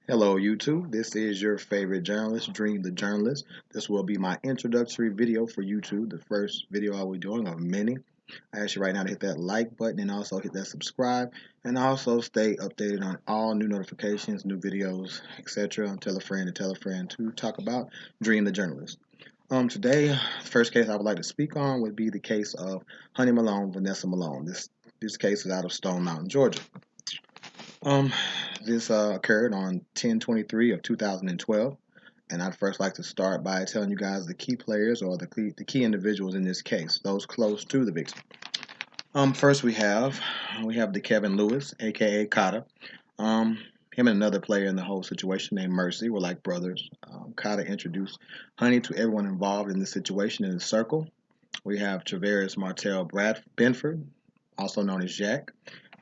Hello YouTube, this is your favorite journalist, Dream the Journalist. This will be my introductory video for YouTube, the first video I'll be doing of many. I ask you right now to hit that like button and also hit that subscribe and also stay updated on all new notifications, new videos, etc. And tell a friend to tell a friend to talk about Dream the Journalist. Today, the first case I would like to speak on would be the case of Honey Malone, Vanessa Malone. This case is out of Stone Mountain, Georgia. Um, this occurred on 10/23 of 2012, and I'd first like to start by telling you guys the key players or the key individuals in this case, those close to the victim. First we have the Kevin Lewis, aka Cotta. Um, him and another player in the whole situation named Mercy were like brothers. Cotta introduced Honey to everyone involved in this situation in the circle. We have Travaris Martell Brad Benford, also known as Jack.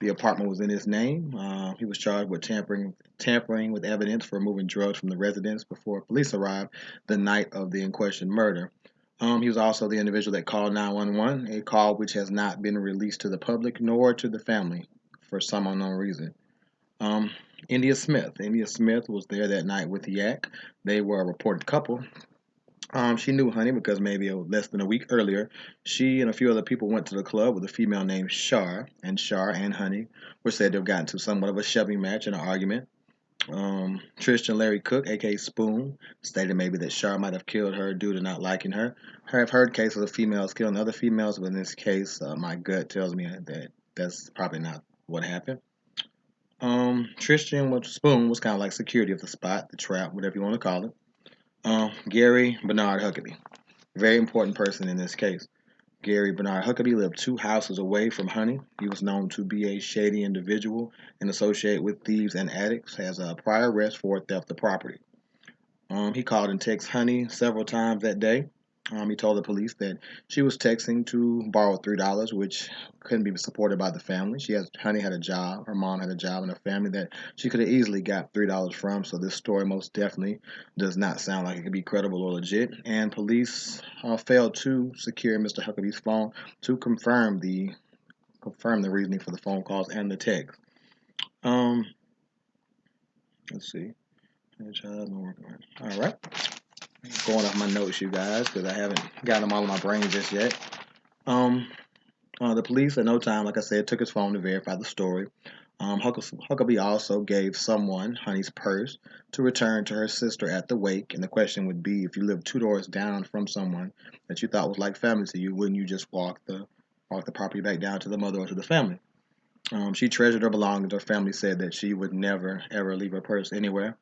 The apartment was in his name. He was charged with tampering with evidence for moving drugs from the residence before police arrived the night of the in question murder. He was also the individual that called 911, a call which has not been released to the public nor to the family for some unknown reason. Um, India Smith. India Smith was there that night with Yak. They were a reported couple. She knew Honey because maybe less than a week earlier, she and a few other people went to the club with a female named Shar and Honey were said to have gotten to somewhat of a shoving match and an argument. Tristan Larry Cook, aka Spoon, stated maybe that Shar might have killed her due to not liking her. I've heard cases of females killing other females, but in this case, my gut tells me that that's probably not what happened. Tristan with Spoon was kind of like security of the spot, the trap, whatever you want to call it. Gary Bernard Huckabee, very important person in this case. Gary Bernard Huckabee lived 2 houses away from Honey. He was known to be a shady individual and associate with thieves and addicts. Has a prior arrest for theft of property. He called and texted Honey several times that day. He told the police that she was texting to borrow $3, which couldn't be supported by the family. Honey had a job, her mom had a job, and a family that she could have easily got $3 from. So this story most definitely does not sound like it could be credible or legit. And police failed to secure Mr. Huckabee's phone to confirm the reasoning for the phone calls and the text. Um, let's see. All right. Going off my notes, you guys, because I haven't got them all in my brain just yet. Um, the police, at no time, like I said, took his phone to verify the story. Huckabee also gave someone Honey's purse to return to her sister at the wake, and the question would be, if you lived 2 doors down from someone that you thought was like family to you, wouldn't you just walk the property back down to the mother or to the family? She treasured her belongings. Her family said that she would never ever leave her purse anywhere.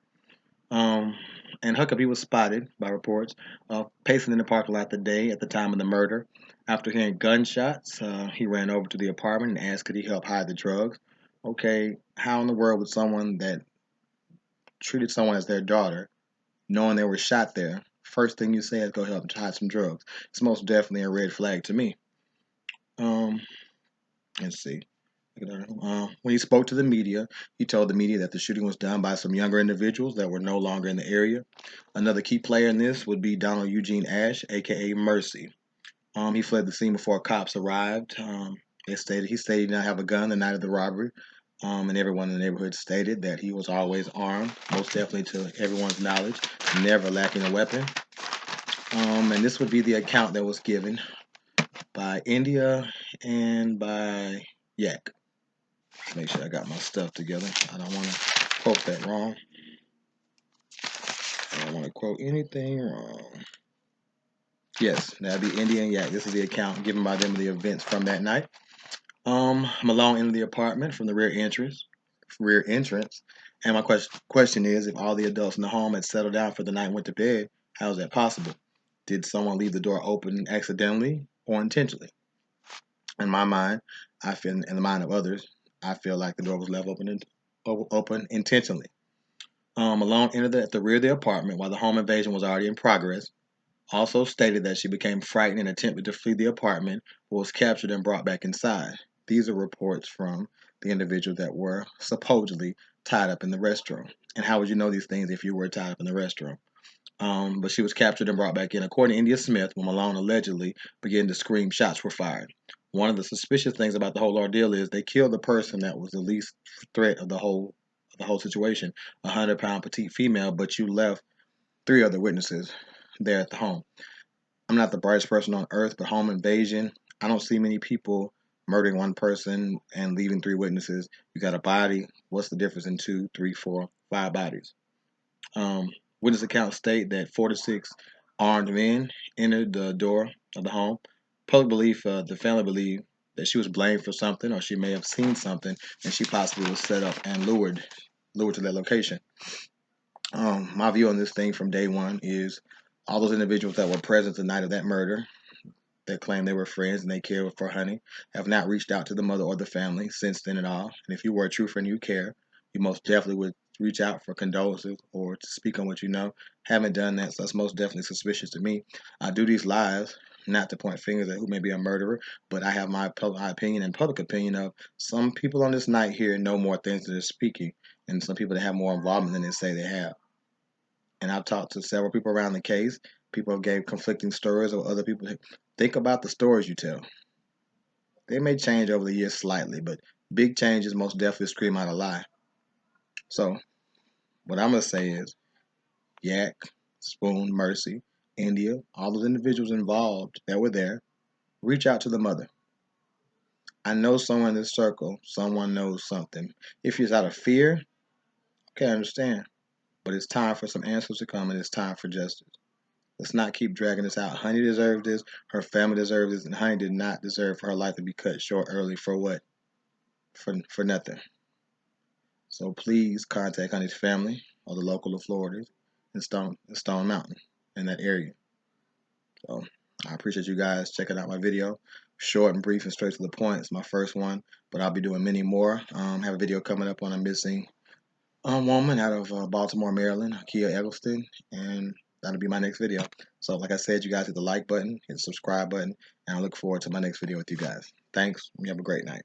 Um, and Huckabee was spotted by reports pacing in the parking lot the day at the time of the murder. After hearing gunshots, he ran over to the apartment and asked could he help hide the drugs. Okay, how in the world would someone that treated someone as their daughter, knowing they were shot there, first thing you say is go help hide some drugs? It's most definitely a red flag to me. Um, let's see. When he spoke to the media, he told the media that the shooting was done by some younger individuals that were no longer in the area. Another key player in this would be Donald Eugene Ash, aka Mercy. He fled the scene before cops arrived. He stated he did not have a gun the night of the robbery, and everyone in the neighborhood stated that he was always armed, most definitely to everyone's knowledge, never lacking a weapon. And this would be the account that was given by India and by Yak. Make sure I got my stuff together. I don't want to quote that wrong. I don't want to quote anything wrong. Yes, that'd be India and Yak. This is the account given by them of the events from that night. Malone entered the apartment from the rear entrance. And my question is, if all the adults in the home had settled down for the night and went to bed, how is that possible? Did someone leave the door open accidentally or intentionally? In my mind, I feel, in the mind of others, I feel like the door was left open intentionally. Malone entered at the rear of the apartment while the home invasion was already in progress. Also stated that she became frightened and attempted to flee the apartment, but was captured and brought back inside. These are reports from the individuals that were supposedly tied up in the restroom. And how would you know these things if you were tied up in the restroom? But she was captured and brought back in. According to India Smith, when Malone allegedly began to scream, shots were fired. One of the suspicious things about the whole ordeal is they killed the person that was the least threat of the whole the whole situation. 100-pound petite female, but you left 3 other witnesses there at the home. I'm not the brightest person on earth, but home invasion, I don't see many people murdering one person and leaving 3 witnesses. You got a body. What's the difference in 2, 3, 4, 5 bodies? Um, Witness accounts state that 4 to 6 armed men entered the door of the home. Public belief, the family believed that she was blamed for something, or she may have seen something, and she possibly was set up and lured to that location. My view on this thing from day one is all those individuals that were present the night of that murder that claim they were friends and they cared for Honey have not reached out to the mother or the family since then at all. And if you were a true friend, you care, you most definitely would reach out for condolences or to speak on what you know. Haven't done that, so that's most definitely suspicious to me. I do these lives not to point fingers at who may be a murderer, but I have my opinion and public opinion of some people on this night here know more things than they're speaking, and some people that have more involvement than they say they have. And I've talked to several people around the case. People have gave conflicting stories, or other people think about the stories you tell. They may change over the years slightly, but big changes most definitely scream out a lie. So what I'm gonna say is Yak, Spoon, Mercy, India, all those individuals involved that were there, reach out to the mother. I know someone in this circle, someone knows something. If it's out of fear, okay, I understand. But it's time for some answers to come, and it's time for justice. Let's not keep dragging this out. Honey deserved this. Her family deserved this, and Honey did not deserve for her life to be cut short early for what? For nothing. So please contact Honey's family or the local authorities in Stone Mountain in that area. So I appreciate you guys checking out my video. Short and brief and straight to the point. It's my first one, but I'll be doing many more. Have a video coming up on a missing woman out of Baltimore, Maryland, Kia Eggleston, and that'll be my next video. So like I said, you guys hit the like button, hit the subscribe button, and I look forward to my next video with you guys. Thanks. You have a great night.